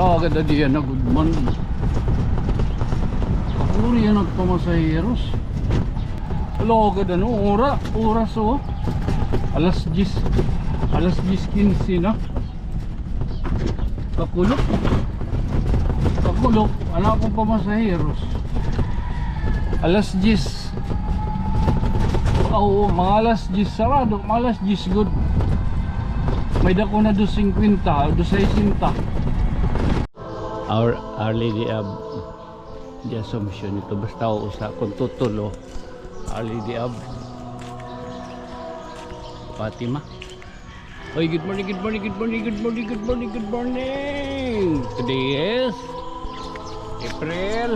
Wala agad na diyan na good man. Kapuri yan ang pamasaheros. Wala agad na oras oh. Alas 10 15 na. Kakulok, wala akong pamasaheros. Alas 10. Oo, mga alas 10 sarado, mga alas 10 good. May dako na 2.50 o 2.60. Our Lady of the Assumption ito, basta usa kung tutulo. Our Lady of Fatima. Oy, good morning. Today is April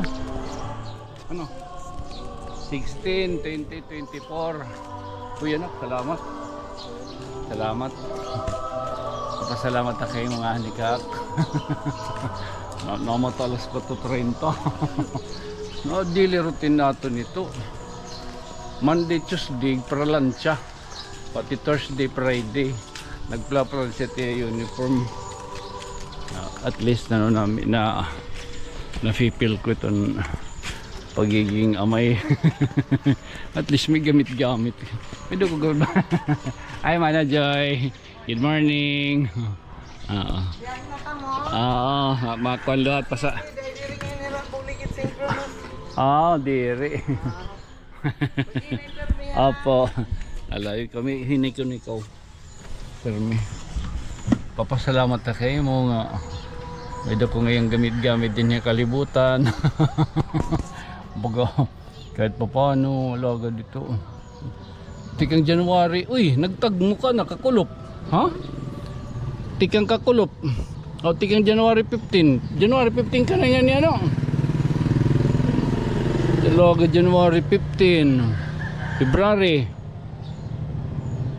16, 2024. Uy, anak, salamat. Papasalamat na kayo mga hanikak. Namatalas ko to 30. No, daily routine nato nito. Monday, Tuesday, para lansya. Pati Thursday, Friday. Nagpla-plan siya tayo uniform. At least na feel ko itong pagiging amay. At least may gamit. Pwede ko gawin ba? Ay, Mana Joy. Good morning. Makuan lahat pa sa diri. Apo. Alay kami hinik-unikaw. Permi. Papasalamat na kayo mo nga. May ko ngayong gamit din niya kalibutan. Baga, kahit pa paano, wala agad dito. Tikang January, uy, nagtagmo ka, nakakulop. Ha? Tikang kakulop. O, tikang January 15. January 15 ka na yan yan, o. Dalaga January 15. February.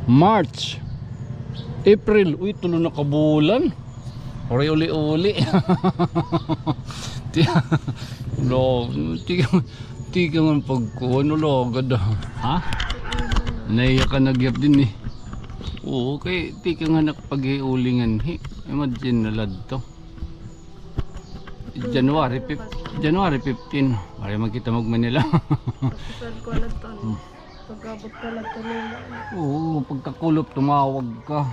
March. April. Uy, tulo na kabulan. Uli. Tiga man pagkuhan. Wala agad. Ha? Naiyak ka nagyap din eh. Oo, kay tiga nga nakapag-iulingan. Imagine na lad to. January 15. Para magkita mag-Manila. Pagkabot ka lang ito nila. Oo, pagkakulop tumawag ka.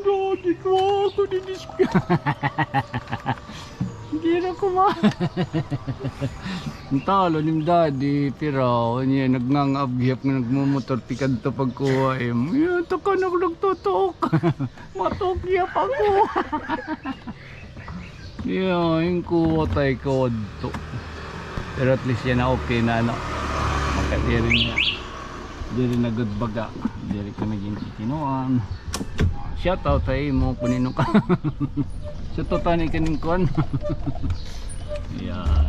Daddy ko ako dinispya. Hindi na kumain. Ang talo ni daddy, pero niya nagngangabyap nga nagmumotor pikad to pagkuha eh. Yan, taka na nagtutok. Matukyap ako. Yan, kuha tayo ko to. Pero at least yan na okay na ano. Makadirin niya. Diri na good baga. Diri kami gintinuan. Shout out tayo mo kunino ka. Shout out tani kaning kuan. Yeah.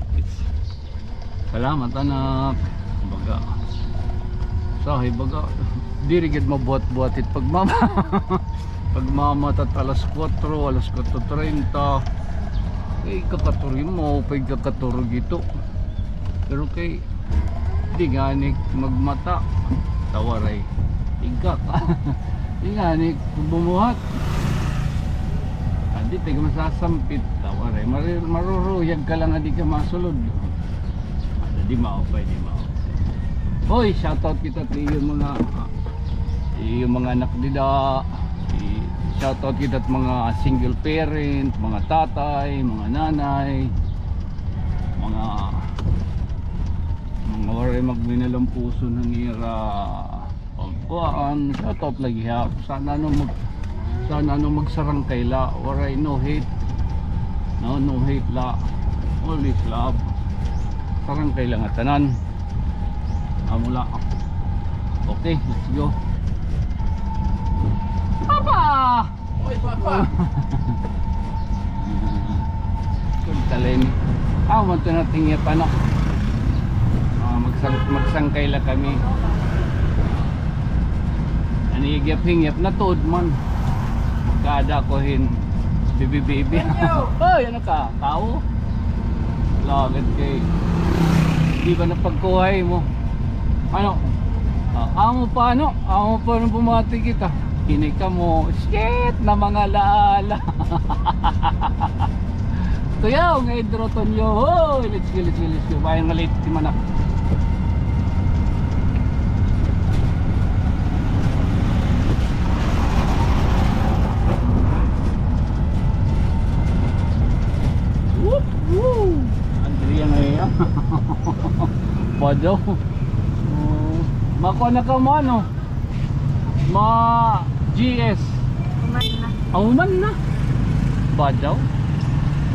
Salamat anak. Baga. Sahay baga. Diri gid mabuhat-buhatit pag mama. Pag mama tat alas 4, alas 4:30. Kay kakaturi mo, pag kakaturo gito. Pero kay di gani magmata tawaray igak. Di gani bumuhat adi tayo masasampit tawaray maruruyag ka lang adi ka masulod. Di maupay. Hoy, shoutout kita sa yung mga anak nila. Shoutout kita sa mga single parent, mga tatay, mga nanay, mga waray magminalang puso ng ira pagkuhaan. Shoutout lagi ha. Sana magsarang kayla. Waray no hate. No hate la. Always love. Sarang kayla nga tanan. Amula. Okay, let's go. Papa! Oy, Papa! Kuntalin. Man ito natin yung paano. Magsangkay lang kami. Anigap-hingyap na tuod man. Kada ko bibi. Hoy, ano ka? Tao? Lagad kay di ba napagkuhay mo? Ano? Amo pa nung bumati kita. Kinig ka mo. Shit na mga laala. kuya, nga hidroton yo. Hoy, let's go. Bayan nga late si Manak. Woo! Andrea na yan. Padaw. Makuha na ka mo ano? GS. Kuman na. Auman na. Padaw.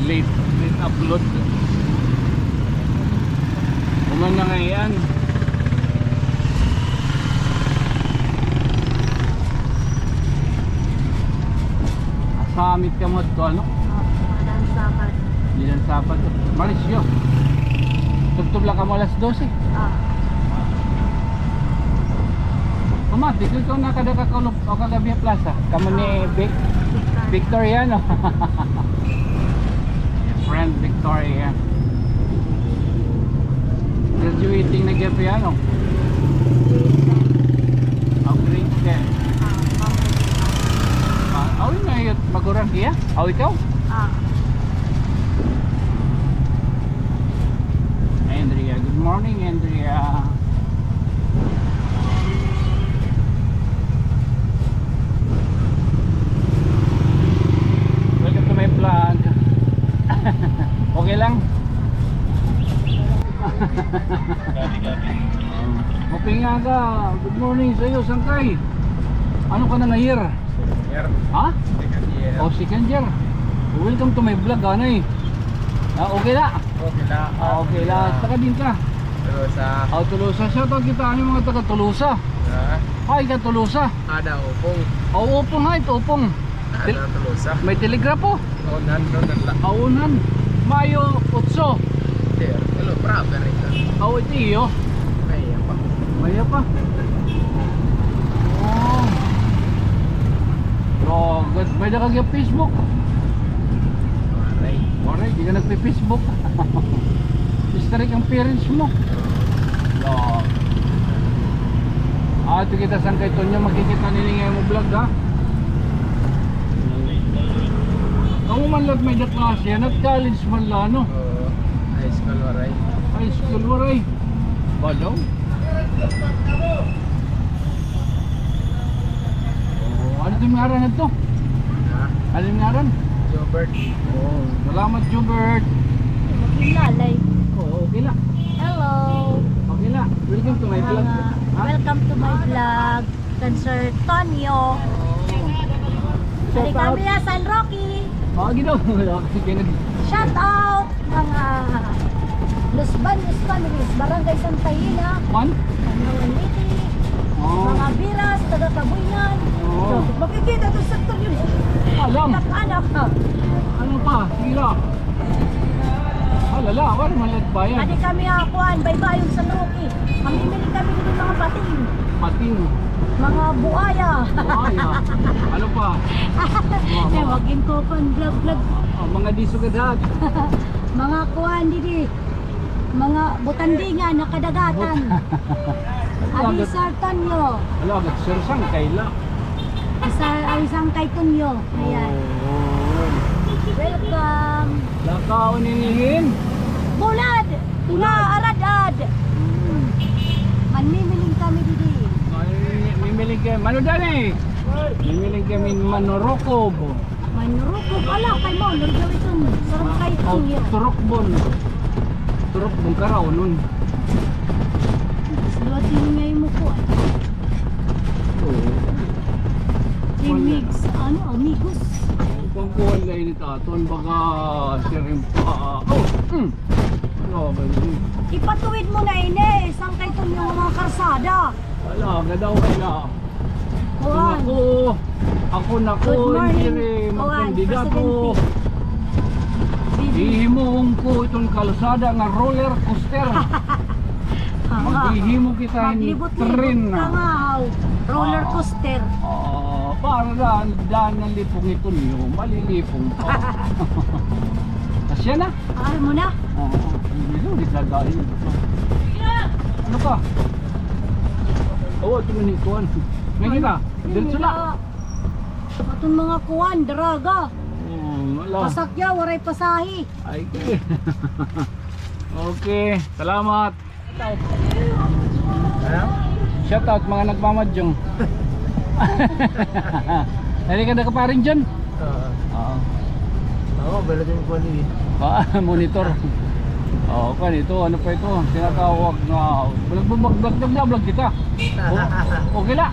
Late upload. Uman na nga yan. Asamit ka mo ito ano? Malang sapat. Hindi lang sapat. Marisyo. Tugtog lang ka mo alas 12. Mama, dito ikaw nakadakakulog o kagabi plaza. Kamu ni Victoria no? Friend Victoria. Graduating na gabi ano? Grade 10. Awin na yun, magurang kaya? Aw ikaw? Andrea, good morning Andrea. Welcome to my vlog. Okay lang? Okay nga ka. Good morning sa iyo, Sangkay. Ano ka na year? Ha? Oh, second year. Welcome to my vlog, ano eh. Okay na? Okay la. Saka din ka? Tulusa. Tulusa. Shoutout kita ano yung mga taga Tulusa. Hi ka Tulusa. Ada upong. Upong ha, ito upong. Ada Tulusa. May telegrapo. Onan, donan lang. Aunan. Mayo 8. There. Hello, proper ito. Ito iyo. Ay, apa? Maya pa. Oh, good. May na kag Facebook. Maray. Alright, di ka nagpe-Facebook. Historic ang parents mo. Ito kita saan kay Tonyo makikita nilingay mo vlog ha. Kamu man lang may klase yan at college man lang no. High school waray. High school waray. Badaw. Ano ito yung ngaran na ito? Ano yung ngaran? Jobert. Salamat Jubert. Lalay. Okay lang. Hello. Okay lang. Welcome to my vlog. Welcome to my vlog. Sir Tonyo. Dari kami ya San Roque. Gino. Sige na. Shout out mga Lusban, Barangay Santa Ina, Man? Manawaliti, mga Biras, taga Kabuyan. Makikita doon sa Tonyo. Alam. Anak ka. Ano pa? Hila. Alala, wala man lang bayan. Adi kami akuan, baybayong San Roque. Mamimili kami dito mga pating, Pating. mga buaya. Buhaya. Ano pa? Wagin ko kon vlog. Mga disugadag. Mga kuan didi. Mga butandingan na kadagatan. Adi Sir Tonyo. Wala, agad sirsang kaila. Isang kay Tonyo. Ayan. Welcome. Lakaw ninihin. Bulad! Nga aradad! Manmimiling kami didi. Mimiling kami. Mano dali? Mimiling kami manorokob. Manurukog. Ala kay mo. Lugyaw itong sarap kay Tonyo. Turokbon. Turokbon karaw nun. Sluwatin nga yung muko. Mix. Ano? Amigos. Kung kuwan na init aton, baka sirim pa. Ano ba yun? Ipatuwid mo na ini. Isang kay Tonyo ng mga karsada. Wala, gadaw kaya. Kuan. Ako na ko, Good morning, hindi Kuan, magkandidato. Presidente. Ihimong ko itong kalsada nga roller coaster. Maghihimo kita ng tren Maglibot-libot ka nga. Roller coaster. Para daan ng lipong ito niyo, malilipong pa. Kasya na? Ayaw mo na? Hindi ulit lagayin. Ano ka? Oo, ito man ito. May kita, diretso na. Atong mga kuwan, draga. Wala. Pasakya, waray pasahi. Ay, okay. Okay, salamat. Ano? Shout out mga nagmamadyong. Hindi ka nakaparing dyan? Oo. Oo, bala din ko ni. Monitor. Oo, kan ito, ano pa ito? Tinatawag na vlog kita. Okay la.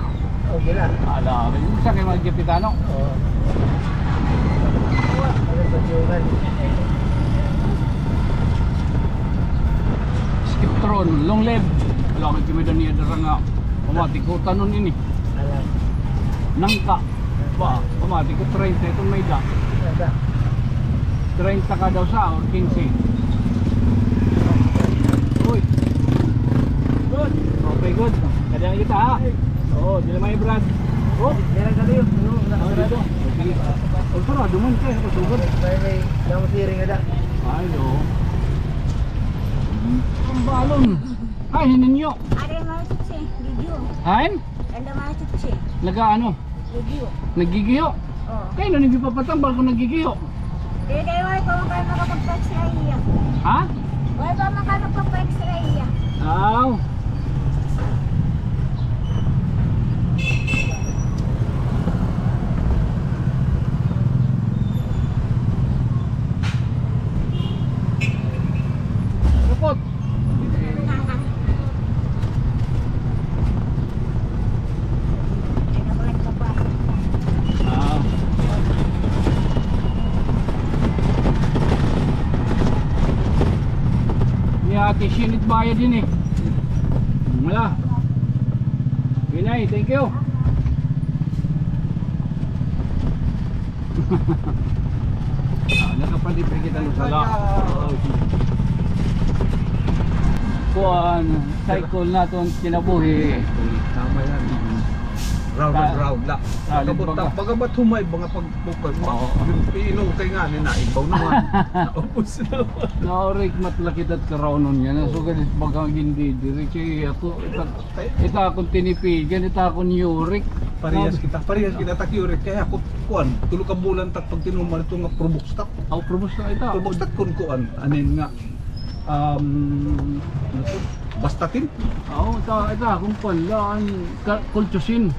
Okay lang. Ala, yung sa kayo mga Gepitano. Oo. Ano ba yung Skiptron, long live. Wala kami daniya dara nga. Pamati ko tanon ini. Alam. Nangka. Ba, pamati ko 30 itong may da. Ada. 30 ka daw sa or 15. Uy. Good. Okay, good. Kaya kita ha. Oo, di naman Brad. Oh, Meron kami yun. oh dito. Sige. Oh, sarado man kayo. Pasugod. May lang siring ada. Ay, oo. Ang balon. Ay, hininyo. Ada yang mana cuci? Video. Hain? Ada mana cuci? Nag-ano? Video. Nagigiyo. Oh. Kayo na nagpapatambal kung nagigiyo. Dia wala ko kayo makapag-x-ray iya. Ha? Wala ba makapag-x-ray iya? Aw. Repot. Ada balik bapak. Ah. Ni ate sinit bayad din eh. Wala. Pinay, thank you. Nakapalibre kita ng sala. Kuan, cycle naton kinabuhi. Tama yan. Round and round la. Pagkabat humay mga pagpupag. Oo. Iinom kay nga ni naibaw naman. Naubos naman. Naorik matlakitat ka raw nun yan. So ganit bagang hindi diri kay ako ita akong tinipigan, ita akong yurik. Parehas kita takyurit kaya ako kuan tulo ka bulan tak pag tinuman ito nga probustak. Aw probos na ita. Probustak kun kuan anin nga ano to? Bastatin. Aw ita akong panlaan kultusin.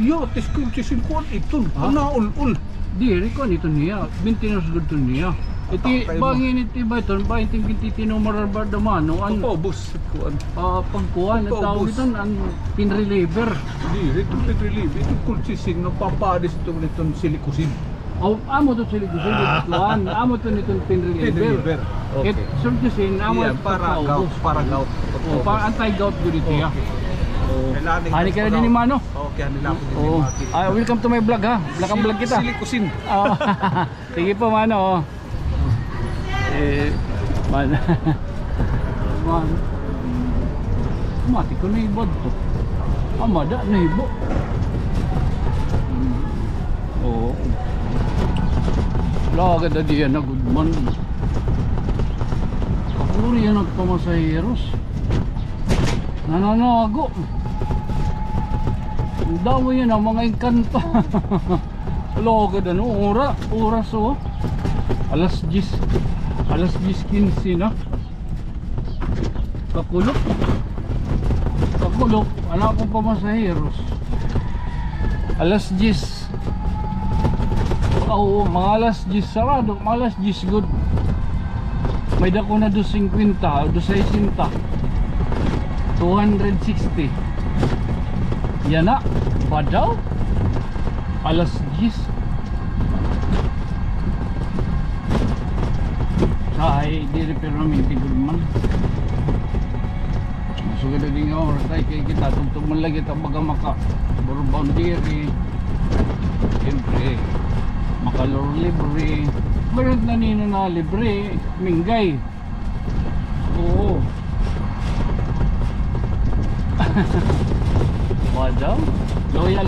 Yo, tiskul tisin kuan iton. Ha? Una ul. Diri ko nito niya. Maintenance good to niya. Iti Takay mo. bangin iti ba ito? Ba iti tinumarar ba damano? An Paubos kuan. pagkuhan at tawag ito ang pin reliever. Di ito relief. Ito kultisin no papadis ito nitong silikusin. O amo to sila gusto dito kuhan. Amo to nitong pin reliever. Okay. It surtisin amo Iya, para gout, para gout. O para anti-gout good ito ya. Hani ka na din ni Mano. Okay, nila ako din Oh, makita. welcome to my vlog ha. Vlog vlog kita. Silikusin. Oh. Sige po Mano. Man. Man. Mati ko na ibod to. Amada na ibo. Oo. Lagad na diyan na good man. Kapuri yan at pamasaheros. Nananago. Ang dami yan ang mga engkanto. Lagad ano, oras oh. Alas 10:15 na. Kakulok. Anak kong pamasaheros. Alas 10. Oo, mga alas 10 sarado, mga alas 10 good. May dako na 250, 260. 260. Yan na, badaw. Alas 10. Ay, di repair namin tigol man. So ganda din nga oras tayo kaya kita tugtog man lagi ito baga maka burbound diri. Siyempre makalor libre. Meron na nino na libre. Minggay. Oo. Wadaw. Loya.